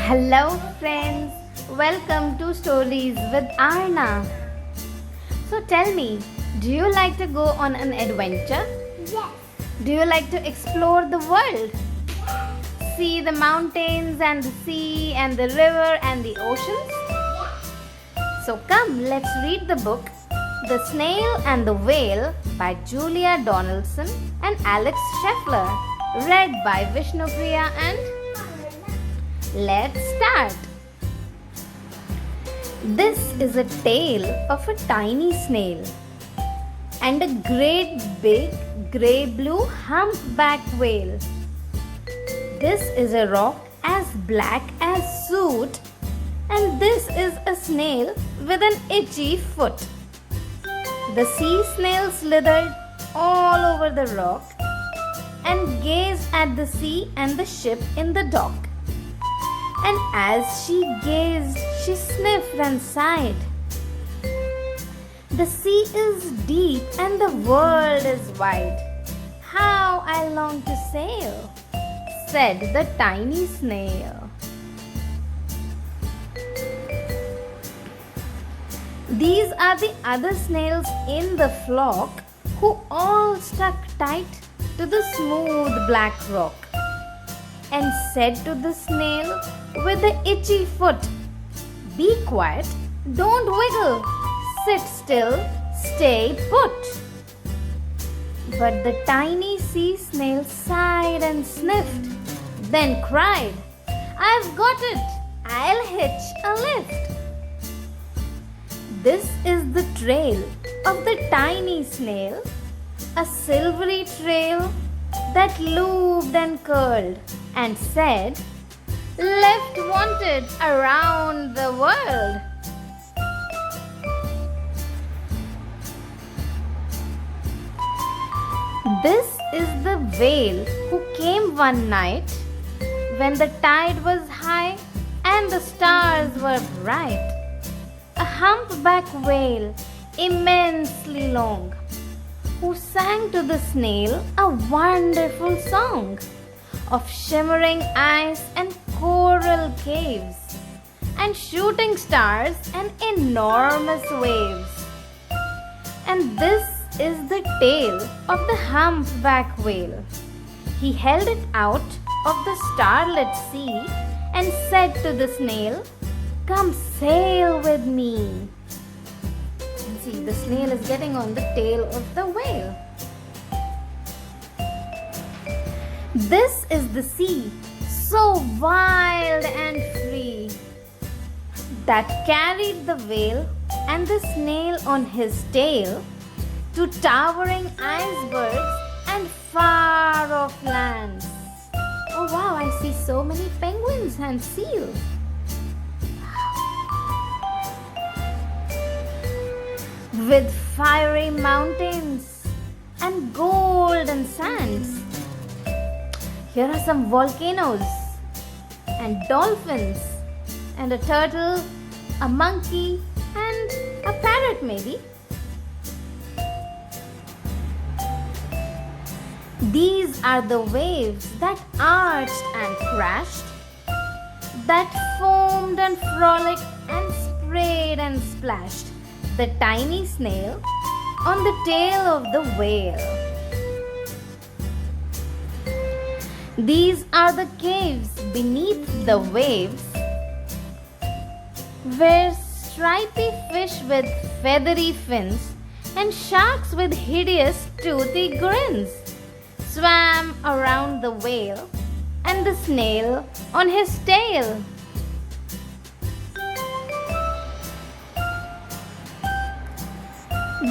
Hello friends, welcome to Stories with Arna. So tell me, do you like to go on an adventure? Yes. Do you like to explore the world? See the mountains and the sea and the river and the oceans? So come, let's read the book The Snail and the Whale by Julia Donaldson and Alex Scheffler, read by Vishnupriya and let's start. This is a tale of a tiny snail and a great big grey blue humpback whale. This is a rock as black as soot, and this is a snail with an itchy foot. The sea snail slithered all over the rock and gazed at the sea and the ship in the dock. And as she gazed, she sniffed and sighed. The sea is deep and the world is wide. How I long to sail, said the tiny snail. These are the other snails in the flock who all stuck tight to the smooth black rock and said to the snail with the itchy foot, "Be quiet, don't wiggle, sit still, stay put." But the tiny sea snail sighed and sniffed, then cried, "I've got it, I'll hitch a lift." This is the trail of the tiny snail, a silvery trail that looped and curled and said, "Lift wanted around the world." This is the whale who came one night when the tide was high and the stars were bright. A humpback whale, immensely long, who sang to the snail a wonderful song of shimmering ice and coral caves and shooting stars and enormous waves. And this is the tail of the humpback whale. He held it out of the starlit sea and said to the snail, "Come sail with me." And see, the snail is getting on the tail of the whale. This is the sea, so wild and free, that carried the whale and the snail on his tail to towering icebergs and far off lands. Oh wow, I see so many penguins and seals. With fiery mountains and golden sands. Here are some volcanoes and dolphins and a turtle, a monkey and a parrot maybe. These are the waves that arched and crashed, that foamed and frolicked and sprayed and splashed the tiny snail on the tail of the whale. These are the caves beneath the waves, where stripy fish with feathery fins and sharks with hideous toothy grins swam around the whale and the snail on his tail.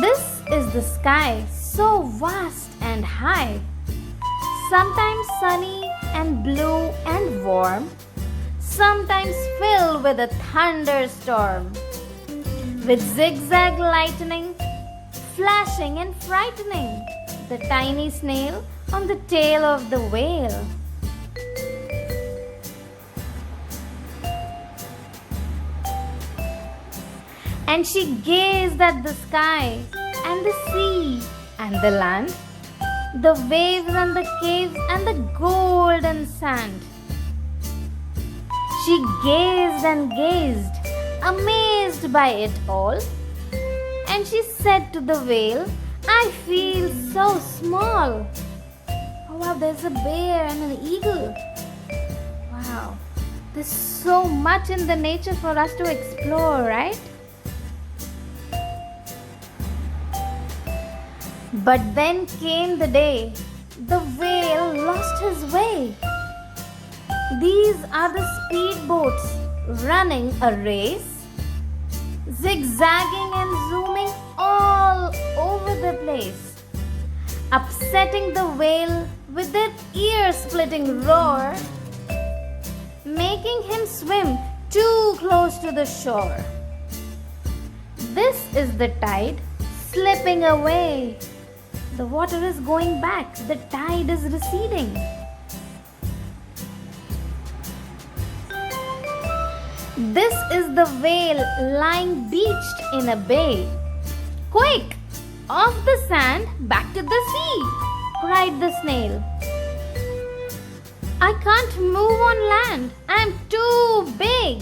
This is the sky, so vast and high, sometimes sunny and blue and warm, sometimes filled with a thunderstorm, with zigzag lightning, flashing and frightening the tiny snail on the tail of the whale. And she gazed at the sky and the sea and the land, the waves and the caves and the golden sand. She gazed and gazed, amazed by it all. And she said to the whale, I feel so small. Oh wow, there's a bear and an eagle. Wow, there's so much in the nature for us to explore, right? But then came the day the whale lost his way. These are the speedboats running a race, zigzagging and zooming all over the place, upsetting the whale with their ear-splitting roar, making him swim too close to the shore. This is the tide slipping away. The water is going back. The tide is receding. This is the whale lying beached in a bay. Quick! Off the sand, back to the sea! Cried the snail. I can't move on land. I'm too big,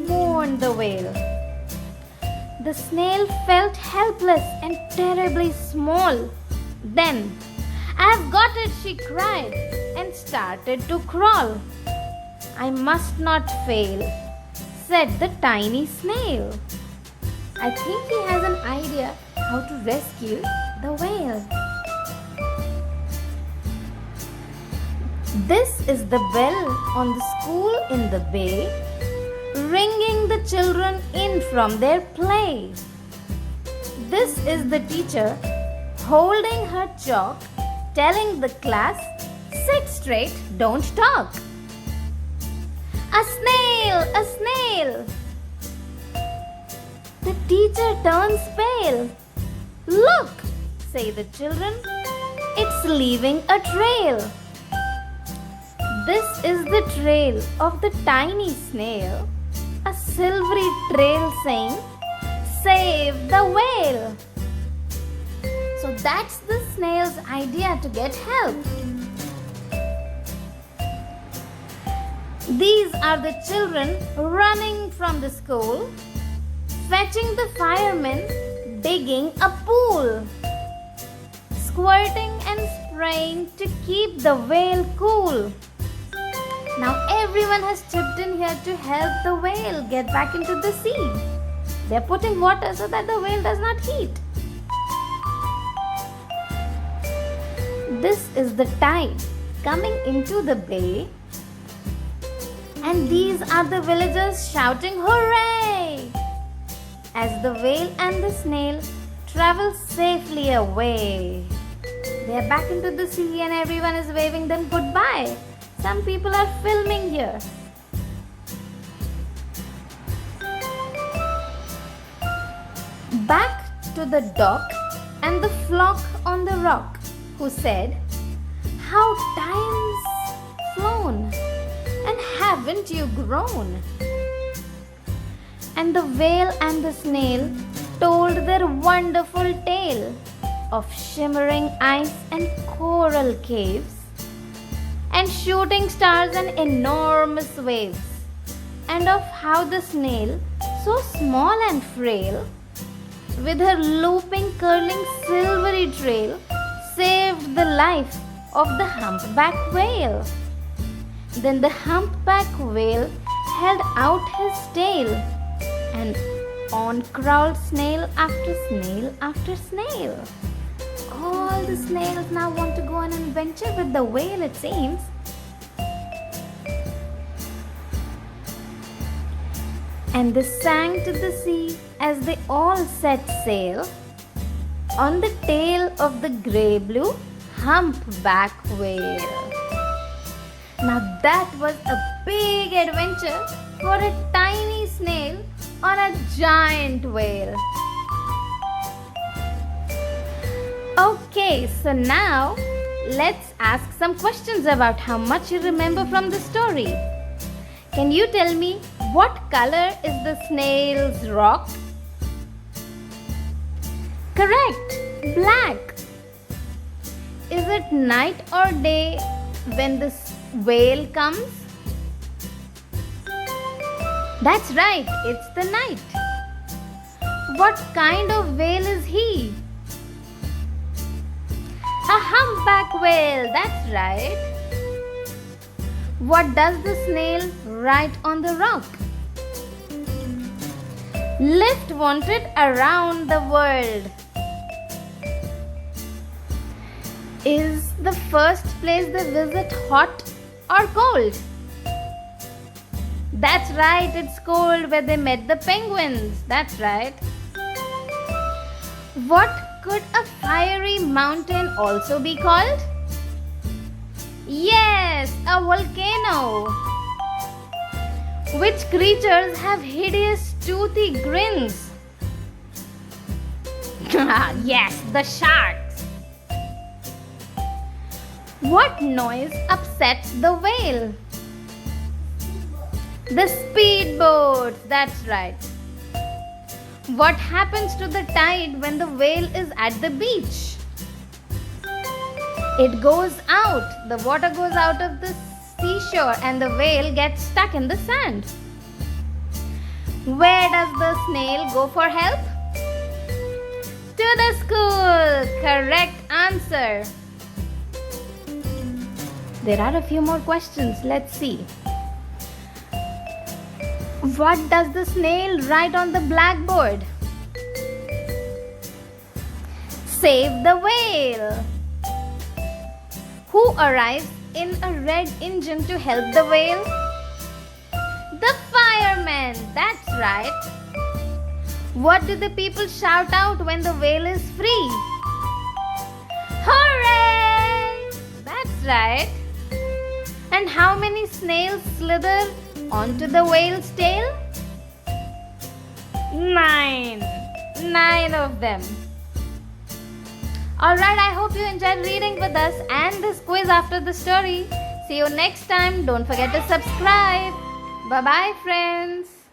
mourned the whale. The snail felt helpless and terribly small. Then, I've got it, she cried, and started to crawl. I must not fail, said the tiny snail. I think he has an idea how to rescue the whale. This is the bell on the school in the bay, ringing the children in from their play. This is the teacher holding her chalk, telling the class, sit straight, don't talk. A snail, a snail. The teacher turns pale. Look, say the children, it's leaving a trail. This is the trail of the tiny snail, a silvery trail saying, save the whale. So that's the snail's idea to get help. These are the children running from the school, fetching the firemen, digging a pool, squirting and spraying to keep the whale cool. Now everyone has chipped in here to help the whale get back into the sea. They're putting water so that the whale does not heat. This is the tide coming into the bay, and these are the villagers shouting hooray as the whale and the snail travel safely away. They are back into the sea and everyone is waving them goodbye. Some people are filming here. Back to the dock and the flock on the rock, who said, how time's flown, and haven't you grown? And the whale and the snail told their wonderful tale of shimmering ice and coral caves, and shooting stars and enormous waves, and of how the snail, so small and frail, with her looping, curling, silvery trail, saved the life of the humpback whale. Then the humpback whale held out his tail, and on crawled snail after snail after snail. All the snails now want to go on an adventure with the whale, it seems. And they sang to the sea as they all set sail on the tail of the grey-blue humpback whale. Now that was a big adventure for a tiny snail on a giant whale. Okay, so now let's ask some questions about how much you remember from the story. Can you tell me what color is the snail's rock? Correct, black. Is it night or day when the whale comes? That's right, it's the knight. What kind of whale is he? A humpback whale, that's right. What does the snail write on the rock? Lift wanted around the world. Is the first place they visit hot or cold? That's right, it's cold where they met the penguins. That's right. What could a fiery mountain also be called? Yes, a volcano. Which creatures have hideous toothy grins? Yes, the sharks. What noise upsets the whale? The speedboat, that's right. What happens to the tide when the whale is at the beach? It goes out. The water goes out of the seashore and the whale gets stuck in the sand. Where does the snail go for help? To the school. Correct answer. There are a few more questions. Let's see. What does the snail write on the blackboard? Save the whale. Who arrives in a red engine to help the whale? The firemen. That's right. What do the people shout out when the whale is free? Hooray! That's right. And how many snails slither onto the whale's tail? 9. 9 of them. Alright, I hope you enjoyed reading with us and this quiz after the story. See you next time. Don't forget to subscribe. Bye bye, friends.